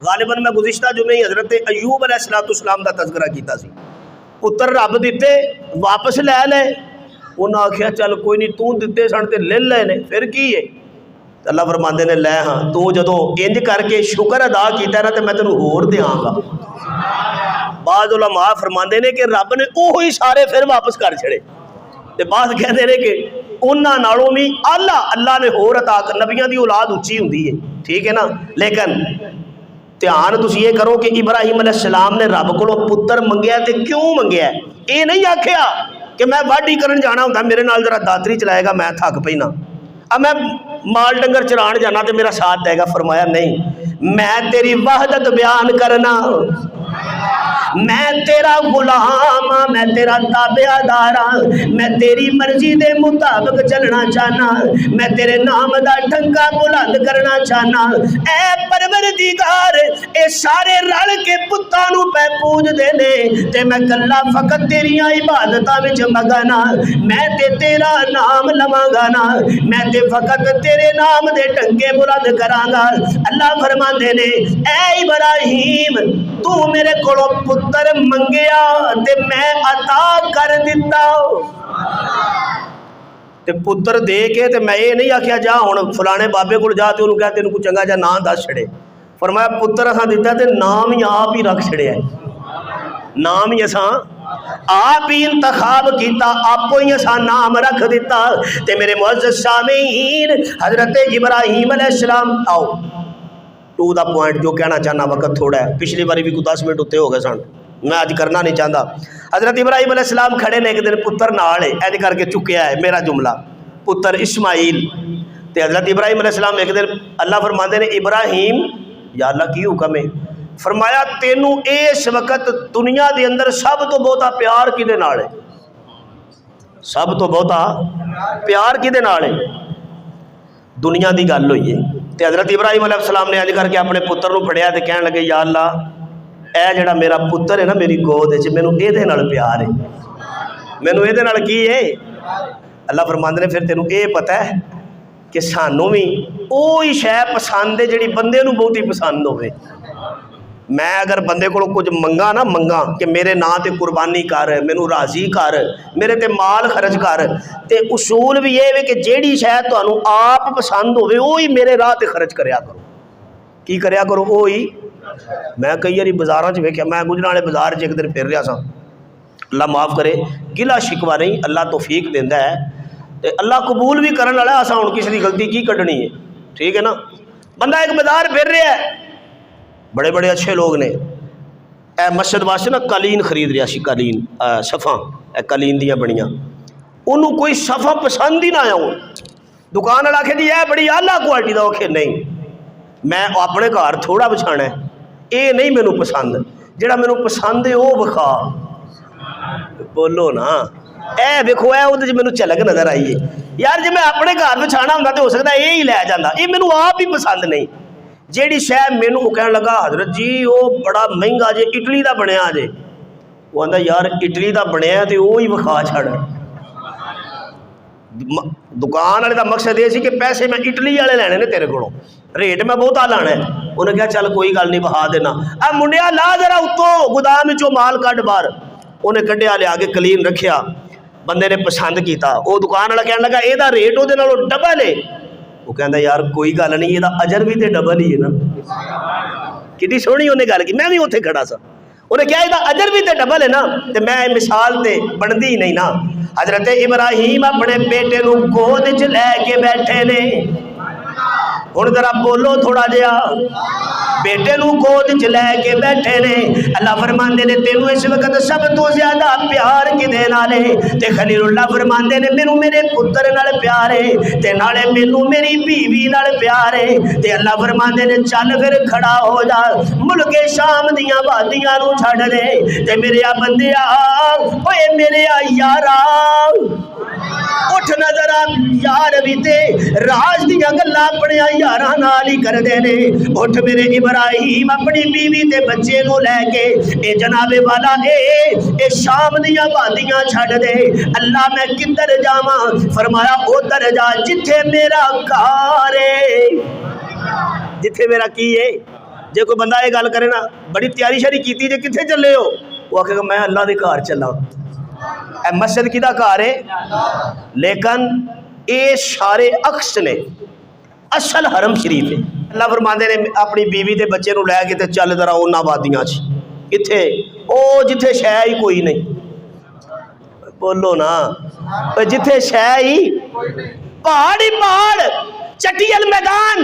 गालिबन मैं गुज़िश्ता जुमे ही हज़रत अयूब अलैहिस्सलाम का तज़किरा किया सी। पुत्र रब दिते वापस लै ले, उन्हें आख्या चल कोई नहीं, तू दिते सन ते ले ले ने, फिर की है। अल्लाह फरमाते ने लै हाँ, तू जदों इंज करके शुक्र अदा किया ना तो मैं तेनों होर देंगा। बाद उलमा फरमाते ने कि रब ने वो ही सारे फिर वापस कर छड़े, ते बाद कहते हैं कि उन्हां नालों भी आला अल्लाह ने होर अता कर। नबियां दी औलाद उच्ची हुंदी है, ठीक है ना, लेकिन ध्यान तुसीं ये करो कि इब्राहिम अलैहिस्सलाम ने रब कोलों पुत्र मंगया ते क्यों मंगया। ये नहीं आख्या कि मैं वाढी करन जाना हुंदा मेरे नाल जरा दातरी चलाएगा, मैं थक पई ना, अब मैं माल डंगर चरान जाना तो मेरा साथ देगा। फरमाया नहीं, मैं तेरी वहदत बयान करना, मैं तेरा गुलाम, मैं तेरा ताबेदार, मैं तेरी मर्जी के मुताबिक चलना चाहना, मैं तेरे नाम का ढंगा बुलंद करना चाहना। ऐ परवरदिगार, ये सारे रल के पुत्तां नूं पै पूजदे ने ते मैं कल्ला फकत तेरियां इबादतां विच मगना। मैं ते तेरा नाम लवांगा ना, मैं ते फकत तेरे नाम दे ढंगे बुलंद करांगा। अल्लाह फरमांदे ने ऐ इब्राहिम, तू मेरे कोलों पुत्र मंगया ते मैं अता कर दिता। ते पुत्र दे के ते मैं ये नहीं आख्या जा हुण फलाने बाबे कोल जा ते उन्होंने कहा तेन कोई चंगा जा नाम दस छड़े। फरमाया पुत्र असां दिता ते नाम ही आप ही रख छड़िया, नाम ही असां आप ही इंतखाब किया, आपो ही असां नाम रख दिता। ते मेरे मुअज़्ज़ज़ सामीन, हज़रत इब्राहिम अलैहिस्सलाम, आओ टू द पॉइंट जो कहना चाहना, वक्त थोड़ा है, पिछली बारी भी कोई 10 मिनट उत्ते हो गए सन, मैं अज करना नहीं चाहता। हज़रत इब्राहिम अलैहिस्सलाम खड़े ने, एक दिन पुत्र नाल है इंज करके चुकया है मेरा जुमला, पुत्र इस्माइल। तो हज़रत इब्राहिम अलैहिस्सलाम एक दिन अल्लाह फरमाते ने इब्राहिम, या अल्लाह की हुक्म है। फरमाया तेनू इस वक्त दुनिया के अंदर सब तो बहुता प्यार किहदे नाल है, सब तो बहुता प्यार किहदे नाल है, दुनिया की गल हुई है। तो हज़रत इब्राहिम अलैहिस्सलाम ने अज करके अपने पुत्र को फड़िया तो कह लगे या अल्लाह, यह जोड़ा मेरा पुत्र है ना मेरी गोद च, मैनू ये प्यार है, मैनू ये की है। अल्लाह फरमांदे ने फिर तेनू ये पता है कि सानू भी वही शै पसंद है जी बंदे नूं बहुती पसंद होवे। मैं अगर बंदे को कुछ मंगा ना, मंगा कि मेरे नां ते कुर्बानी कर, मैनू राजी कर, मेरे ते माल खर्च कर, तो उसूल भी ये है कि जेड़ी शायद तुहानू आप पसंद होवे वही मेरे राह ते खर्च करया करो। की करया करो वही। मैं कई बार बाज़ारों च वेख्या, मैं गुजरां बाज़ार च एक दिन फिर रहा सा, अल्लाह माफ़ करे, गिला शिकवा नहीं, अल्लाह तौफीक देंदा है तो अल्लाह कबूल भी करने वाला। असां हुण किसी की गलती की कढ़नी है, ठीक है ना। बंदा एक बाज़ार फिर रहा है, बड़े बड़े अच्छे लोग ने, ए मस्जिद वास्ते ना कालीन खरीद रहा सी, कालीन सफ़ा, कालीन दियाँ बनियाँ, उन्होंने कोई सफ़ा पसंद ही ना आया। दुकान वाला आखे जी यह बड़ी आला क्वालिटी का, आखे नहीं मैं अपने घर थोड़ा बिछाना है, ये नहीं मैनू पसंद, जोड़ा मैनू पसंद है वह विखा। बोलो ना, ए देखो ए उहदे च मैनू झलक नज़र आई है यार, जे मैं अपने घर बिछाना होंदा तो हो सकता है ये ही लै जांदा, ये मैनू आप ही पसंद नहीं। जेड़ी शह मैनू वो कहने लगा हज़रत जी वो बड़ा महंगा जे, इटली का बनया जे, वो आंदा यार इटली का बनया तो वो ही विखा छड़। दुकान वाले का मकसद ये सी कि पैसे मैं इटली वाले लैने ने तेरे को, रेट मैं बहुता लाना है। उन्हें कहा चल कोई गल नहीं बहा देना, आ मुंडिया ला जरा उत्तों गुदाम चो माल कढ़ बाहर। उन्हें कढ़िया लिया के कलीन रखिया, बंदे ने पसंद किया, वो दुकान वाला कहने लगा यदा रेट वो डबल है। वो कहता यार कोई गल नहीं, ये अजर भी तो डबल ही है ना। कि सोहनी उन्हें गल की, मैं भी उत्थे खड़ा सा, उन्हें क्या यदा अजर भी तो डबल है ना, तो मैं मिसाल तो बनती ही नहीं ना। हज़रत इब्राहिम अपने बेटे को गोद च लैके बैठे ने, हुण जरा बोलो थोड़ा जिहा, बेटे को गोद च लैके बैठे ने। अल्लाह फरमांदे ने तेनू इस वक्त सब तो ज्यादा प्यार किदे नाल है, ते खलीलुल्लाह फरमांदे ने मैनू मेरे पुत्र नाल प्यार है, ते नाले मैनू मेरी बीवी नाल प्यार है। ते अल्लाह फरमांदे ने चल फिर खड़ा हो जा, मुल्के शाम दियां वादियां नू छड्ड दे, ते मेरे आ बंदिया ओए मेरे आ यारा उठ नजर आ, यार भी ते राज दियां गल्लां अपने यारां नाल ही करदे ने। उठ मेरे इब्राहिम अपनी बीवी ते बच्चे नू लैके ए जनाबे वाला ए शाम दियां वादियां छड्ड दे। अल्लाह मैं किधर जावां? फरमाया उधर जा जिथे मेरा घर है, जिथे मेरा की है जे कोई बंदा ये गल करे ना बड़ी तैयारी शारी की जे कित्थे चले हो, वो आखेगा मैं अल्लाह के घर चला। मस्जिद किदा घर है, लेकिन ये सारे अक्स ने, असल हरम शरीफ है। अल्लाह फरमाते ने अपनी बीवी ते बच्चे नूं लै के ते चल जरा उन्हां वादियां च, कित्थे ओ जिथे शै ही कोई नहीं, बोलो ना, जिथे शै ही पहाड़ ही पहाड़, चटियल मैदान,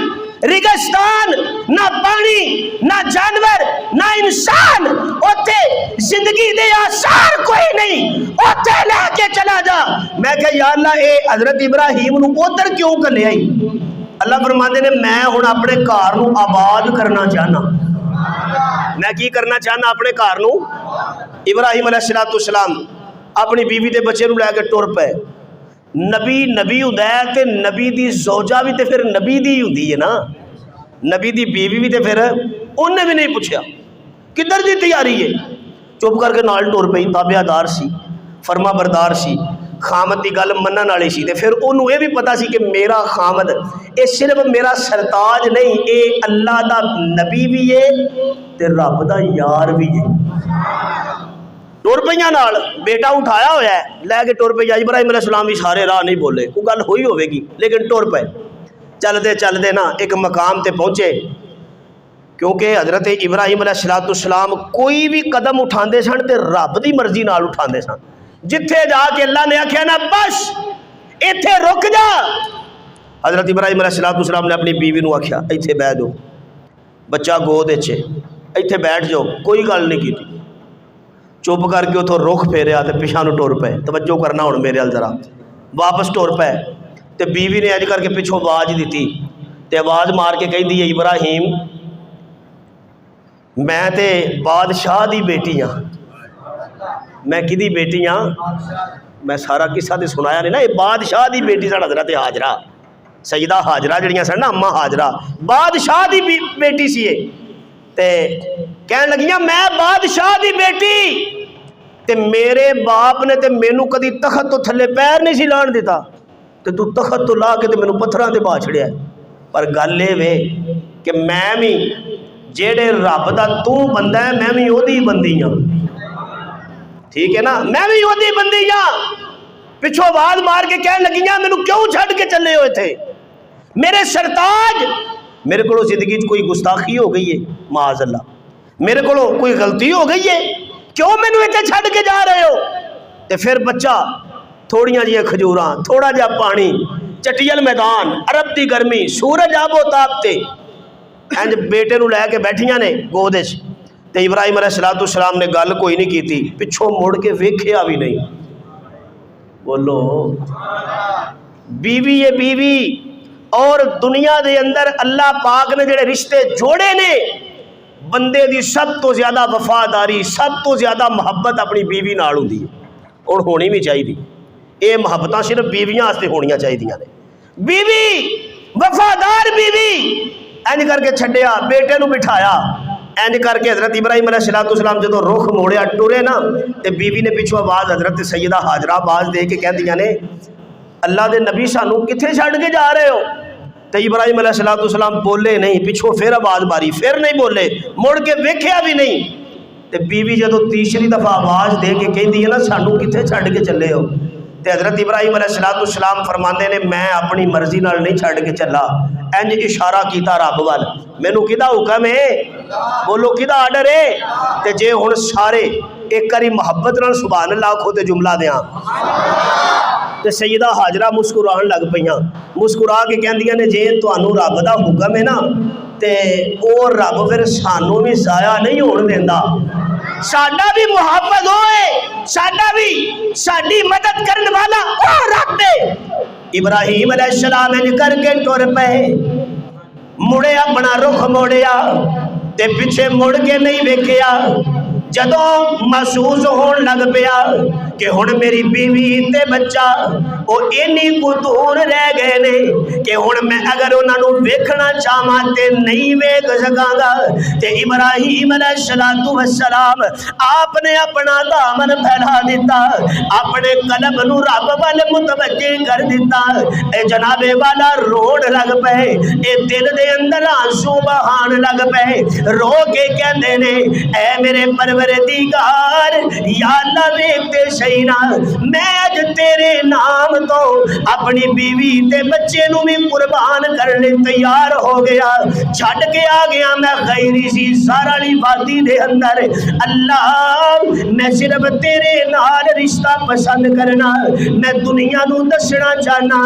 रेगिस्तान, ना पानी ना जानवर ना इंसान, उत्थे जिंदगी दे आसार कोई नहीं, उत्थे लेके चला जा। मैं कहा या अल्लाह ए हजरत इब्राहिम नूं उधर क्यों घल्लिया ही? अल्लाह फरमाते ने मैं हुण अपने घर नूं आबाद करना चाहना। मैं की करना चाहना? अपने घर नूं। इब्राहिम अलैहिस्सलाम अपनी बीवी ते बच्चे नूं लैके टुर पे। नबी नबी हुंदा है ते नबी दी ज़ौजा भी ते फिर नबी दी हुंदी है ना, नबी दी बीवी भी ते फिर उन्हें भी नहीं पूछा किधर दी तैयारी है, चुप करके नाल टुर पई। ताबियादार सी, फरमा बरदार सी, खामद की गल मनन वाली सी। ते फिर उन्होंने ये भी पता सी कि मेरा खामद ये सिर्फ मेरा सरताज नहीं, ये अल्लाह दा नबी भी है ते रब दा यार भी है। टुर पईयां नाल, बेटा उठाया होया है लैके टुर पईया। इब्राहिम अलैहिस्सलाम भी सारे राह नहीं बोले, कोई गल हुई होगी, लेकिन टुर पे। चलते चलते ना एक मकाम ते पहुँचे, क्योंकि हजरत इब्राहिम अलैहिस्सलाम कोई भी कदम उठाते सन ते रब की मर्जी नाल उठाते सन। जिथे जाके अल्लाह ने आख्या ना बस इत्थे रुक जा, हजरत इब्राहिम अलैहिस्सलाम ने अपनी बीवी को आख्या इत्थे बह दो, बच्चा गोद च, इत्थे बैठ जाओ, कोई गल नहीं की। चुप करके उतों रुख फेरिया तो पिछा टुर पे। तवज्जो करना हुण मेरे अल जरा, वापस टुर पे। तो बीवी ने अज करके पिछों आवाज़ दी, तो आवाज़ मार के कहती है इब्राहिम मैं तो बादशाह की बेटी हाँ। मैं किदी बेटी हाँ? मैं सारा किस्सा तो सुनाया नहीं ना। ये बादशाह की बेटी सन हजरत हाजरा, सईदा हाजरा जड़ियाँ सन ना, अम्मा हाजरा बादशाह की बेटी सी। ते कहन लगियां मैं बादशाह की बेटी, ते मेरे बाप ने ते मैनू कदी तखत तो थले पैर नहीं सी लाण दिता, ते तू तखत तो ला के ते मैनू पत्थरां ते पा छड़िया। पर गल ये वे कि मैं भी जेड़े रब दा तू बंदा है, मैं भी ओदी बंदी हाँ, ठीक है ना, मैं भी ओदी बंदी हाँ। पिछों आवाज मार के कहन लगियां मैनू क्यों छड़ के चले हो इत्थे, मेरे सरताज, मेरे को जिंदगी कोई गुस्ताखी हो गई है माज़अल्लाह, मेरे को कोई गलती हो गई है, क्यों मैनू इत्थे छड़ के जा रहे हो? तो फिर बच्चा थोड़ियां जी खजूरां, थोड़ा जा पानी, चटियल मैदान, अरब की गर्मी, सूरज आबो तापते, इंज बेटे नूं लैके बैठियां ने गोद च। ते इब्राहिम अलैहिस्सलाम ने गल कोई नहीं की, पिछों मुड़ के वेख्या भी नहीं। बोलो बीवी है बीवी। और दुनिया के अंदर अल्लाह पाक ने जेड़े रिश्ते जोड़े ने, बंदे की सब तो ज़्यादा वफादारी, सब तो ज़्यादा मुहब्बत अपनी बीवी नाल हुंदी है, और होनी भी चाहिए। ये मुहब्बतां सिर्फ बीवियां वास्ते होनियां चाहिए ने। बीवी वफादार बीवी, इंज करके छड्डिया, बेटे नूं बिठाया, इंज करके हजरत इब्राहिम अलैहिस्सलाम जो रुख मोड़िया टुरे ना, तो बीवी ने पिछों आवाज़ हजरत सैयदा हाजरा आवाज़ दे के कहदियां ने अल्लाह के नबी सानू कित्थे छड्ड के जा रहे हो? तो इब्राहिम अलैहिस्सलाम बोले नहीं, पिछों फिर आवाज़ मारी, फिर नहीं बोले, मुड़ के वेख्या भी नहीं। तो बीवी जो तीसरी दफ़ा आवाज़ दे के कहती है ना सानू कित्थे छड्ड के चले हो? तो हजरत इब्राहिम अलैहिस्सलाम फरमाते ने मैं अपनी मर्जी नाल नहीं छड्ड के चला, इंज इशारा किया रब वाल, मैनू किदा हुक्म है? बोलो किदा आर्डर है? तो जे हुण सारे एक बारी मुहब्बत नाल सुभान अल्लाह आखो तो जुमला दें। तो सैयदा हाजरा मुस्कुरान लग पईयां, मुस्कुरा के कहंदियां ने जे तुहानू रब दा हुक्म है ना, तो वो रब फिर सानू भी जाया नहीं होण देंदा, साडा भी मुहब्बत होए, साडा भी साडी मदद करने वाला ओ रब है। इब्राहिम अलैहिस्सलाम इंज करके टुर पे, मुड़े अपना रुख मोड़िया, ते पिछे मुड़ के नहीं वेखिया। जदों महसूस होने लग पिया कि हुण मेरी बीवी ते बच्चा वो इन्नी को दूर रह गए ने कि हुण मैं अगर उन्होंने वेखना चाहवां ते नहीं वेख सकांगा। ते इब्राहीम अलैहिस्सलातु वस्सलाम आपने अपना दामन फैला दिता, अपने कलब नू रब वाल मुतवज्जे कर दिता। ए जनाबे वाला रोण लग पे, ए दिल दे अंदर आंसू बहान लग पे, रो के कहंदे ने ऐ मेरे परवरदिगार या अल्लाह वेखते सही ना, मैं अज तेरे नाम तो अपनी बीवी ते बच्चे नू भी कुर्बान करने तैयार हो गया, छड़ के आ गया मैं गैरी सी सारा वादी दे अंदर। अल्लाह मैं सिर्फ तेरे नाल रिश्ता पसंद करना, मैं दुनिया नू दसना चाहना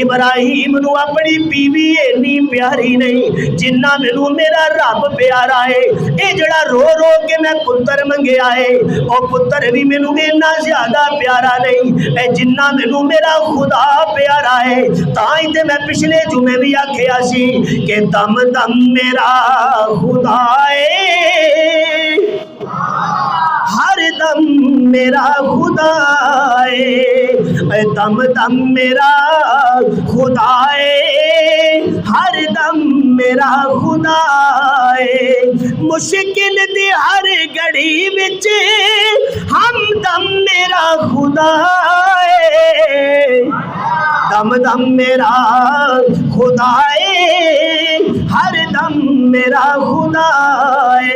इब्राहीम नू अपनी बीवी इन्नी प्यारी नहीं जिन्ना मैनू मेरा रब प्यारा है। ये जड़ा रो रो के मैं पुत्र मंगया है और पुत्र भी मैनू इन्ना ज्यादा प्यारा नहीं जिन्ना मैनू मेरा खुदा प्यारा है। ताई ते मैं पिछले जुमे भी आखिया सी कि दम दम मेरा खुदा है, हर दम मेरा खुदा है, दम दम मेरा खुदा है, हर दम मेरा खुदा है। मुश्किल दी हर घड़ी विच हम दम मेरा खुदा है, दम दम मेरा खुदा है, हर दम मेरा खुदा है।